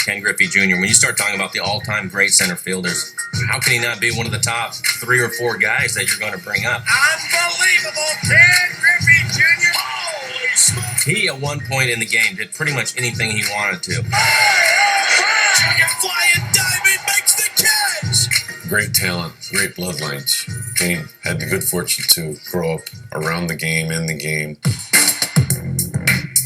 Ken Griffey Jr. When you start talking about the all-time great center fielders, how can he not be one of the top 3 or 4 guys that you're going to bring up? Unbelievable, Ken Griffey Jr. Holy smokes! He, at one point in the game, did pretty much anything he wanted to. Junior flying diamond makes the catch! Great talent, great bloodlines. Kane had the good fortune to grow up around the game, in the game.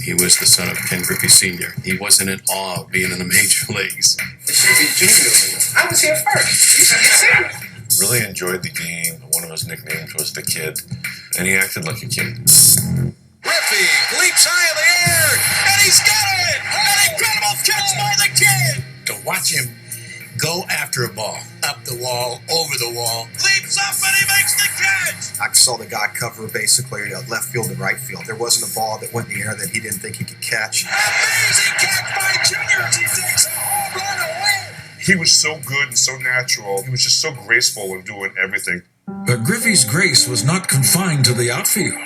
He was the son of Ken Griffey Sr. He wasn't in awe of being in the major leagues. It should be Junior. I was here first. You should be serious. Really enjoyed the game. One of his nicknames was the Kid, and he acted like a kid. Griffey leaps high in the air, and he's got it! An incredible catch by the Kid! To watch him go after a ball, up the wall, over the wall. Leaps up and he makes the catch! I saw the guy cover basically left field and right field. There wasn't a ball that went in the air that he didn't think he could catch. Amazing catch by Junior as he takes a home run away! He was so good and so natural. He was just so graceful in doing everything. But Griffey's grace was not confined to the outfield.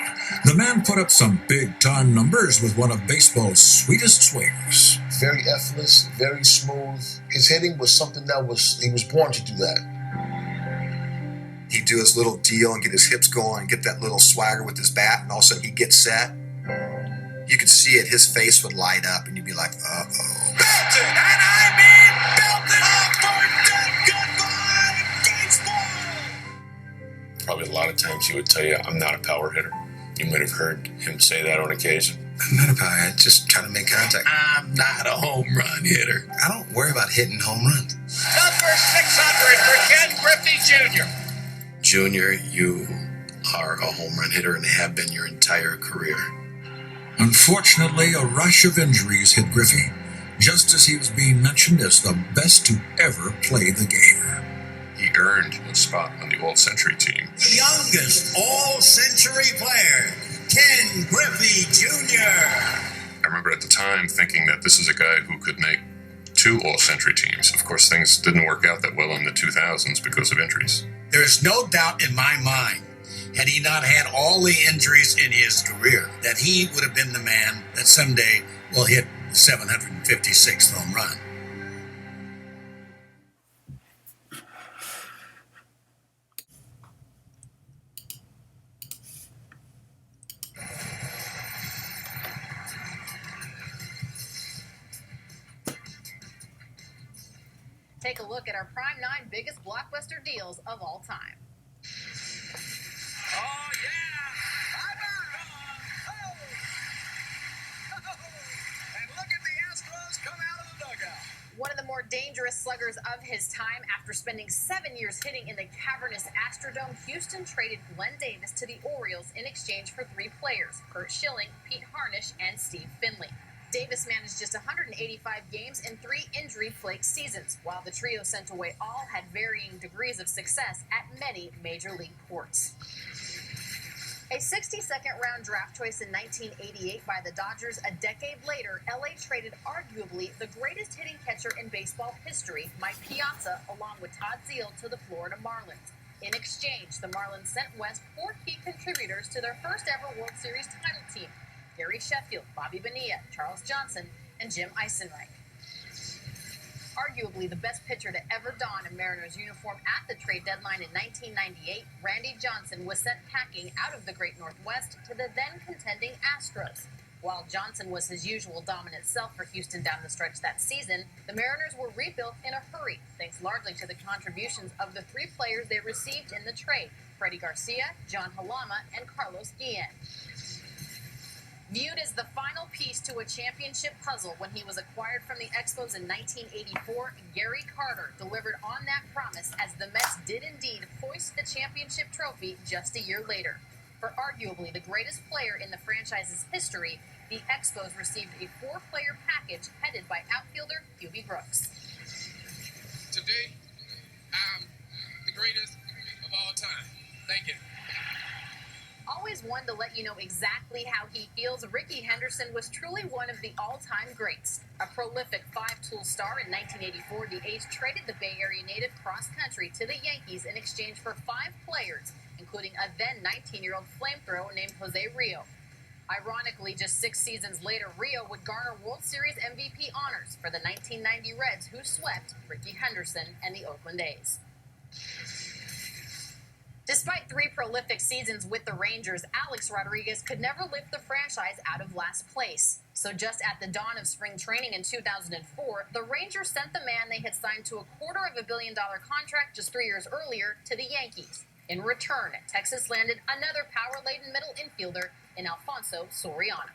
The man put up some big-time numbers with one of baseball's sweetest swings. Very effortless, very smooth. His hitting was something he was born to do that. He'd do his little deal and get his hips going and get that little swagger with his bat, and all of a sudden he'd get set. You could see it, his face would light up, and you'd be like, uh-oh. Belted, and I mean belted up for dead goodbye baseball! Probably a lot of times he would tell you, I'm not a power hitter. You might have heard him say that on occasion. I'm not a power. I just try to make contact. I'm not a home run hitter. I don't worry about hitting home runs. Number 600 for Ken Griffey Jr. Junior, you are a home run hitter and have been your entire career. Unfortunately, a rush of injuries hit Griffey, just as he was being mentioned as the best to ever play the game. He earned a spot on the All-Century team. The youngest all-century player, Ken Griffey Jr. I remember at the time thinking that this is a guy who could make 2 All-Century teams. Of course, things didn't work out that well in the 2000s because of injuries. There is no doubt in my mind, had he not had all the injuries in his career, that he would have been the man that someday will hit the 756th home run. Take a look at our Prime 9 biggest blockbuster deals of all time. Oh, yeah! And look at the Astros come out of the dugout. One of the more dangerous sluggers of his time, after spending 7 years hitting in the cavernous Astrodome, Houston traded Glenn Davis to the Orioles in exchange for 3 players, Curt Schilling, Pete Harnisch, and Steve Finley. Davis managed just 185 games in 3 injury-plagued seasons, while the trio sent away all had varying degrees of success at many major league ports. A 62nd round draft choice in 1988 by the Dodgers, a decade later, LA traded arguably the greatest hitting catcher in baseball history, Mike Piazza, along with Todd Zeile, to the Florida Marlins. In exchange, the Marlins sent west 4 key contributors to their first ever World Series title team: Gary Sheffield, Bobby Bonilla, Charles Johnson, and Jim Eisenreich. Arguably the best pitcher to ever don a Mariners uniform at the trade deadline in 1998, Randy Johnson was sent packing out of the Great Northwest to the then contending Astros. While Johnson was his usual dominant self for Houston down the stretch that season, the Mariners were rebuilt in a hurry, thanks largely to the contributions of the 3 players they received in the trade: Freddie Garcia, John Halama, and Carlos Guillen. Viewed as the final piece to a championship puzzle when he was acquired from the Expos in 1984, Gary Carter delivered on that promise as the Mets did indeed hoist the championship trophy just a year later. For arguably the greatest player in the franchise's history, the Expos received a 4-player package headed by outfielder Hubie Brooks. Today, I'm the greatest of all time. Thank you. Always one to let you know exactly how he feels, Rickey Henderson was truly one of the all-time greats. A prolific 5-tool star in 1984, the A's traded the Bay Area native cross-country to the Yankees in exchange for 5 players, including a then 19-year-old flamethrower named Jose Rio. Ironically, just 6 seasons later, Rio would garner World Series MVP honors for the 1990 Reds, who swept Rickey Henderson and the Oakland A's. Despite 3 prolific seasons with the Rangers, Alex Rodriguez could never lift the franchise out of last place. So just at the dawn of spring training in 2004, the Rangers sent the man they had signed to a $250 million contract just 3 years earlier to the Yankees. In return, Texas landed another power-laden middle infielder in Alfonso Soriano.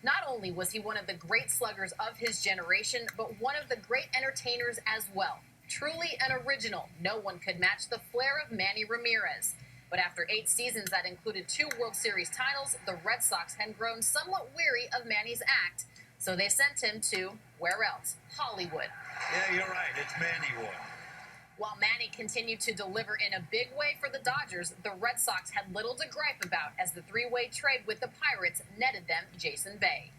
Not only was he one of the great sluggers of his generation, but one of the great entertainers as well. Truly an original, no one could match the flair of Manny Ramirez. But after 8 seasons that included 2 World Series titles, the Red Sox had grown somewhat weary of Manny's act, so they sent him to, where else? Hollywood. Yeah, you're right, it's Mannywood. While Manny continued to deliver in a big way for the Dodgers, the Red Sox had little to gripe about as the 3-way trade with the Pirates netted them Jason Bay.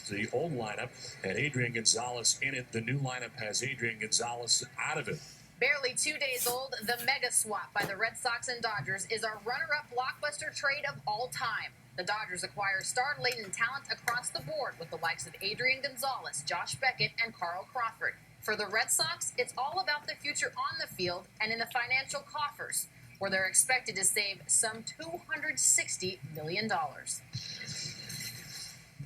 The old lineup had Adrian Gonzalez in it. The new lineup has Adrian Gonzalez out of it. Barely 2 days old, the mega swap by the Red Sox and Dodgers is our runner-up blockbuster trade of all time. The Dodgers acquire star-laden talent across the board with the likes of Adrian Gonzalez, Josh Beckett, and Carl Crawford. For the Red Sox, it's all about the future on the field and in the financial coffers, where they're expected to save some $260 million.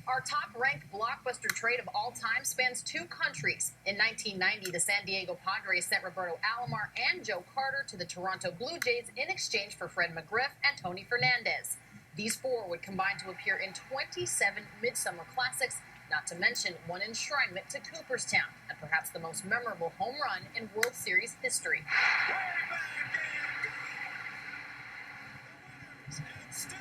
Our top-ranked blockbuster trade of all time spans 2 countries. In 1990, the San Diego Padres sent Roberto Alomar and Joe Carter to the Toronto Blue Jays in exchange for Fred McGriff and Tony Fernandez. These 4 would combine to appear in 27 Midsummer Classics, not to mention one enshrinement to Cooperstown, and perhaps the most memorable home run in World Series history. Still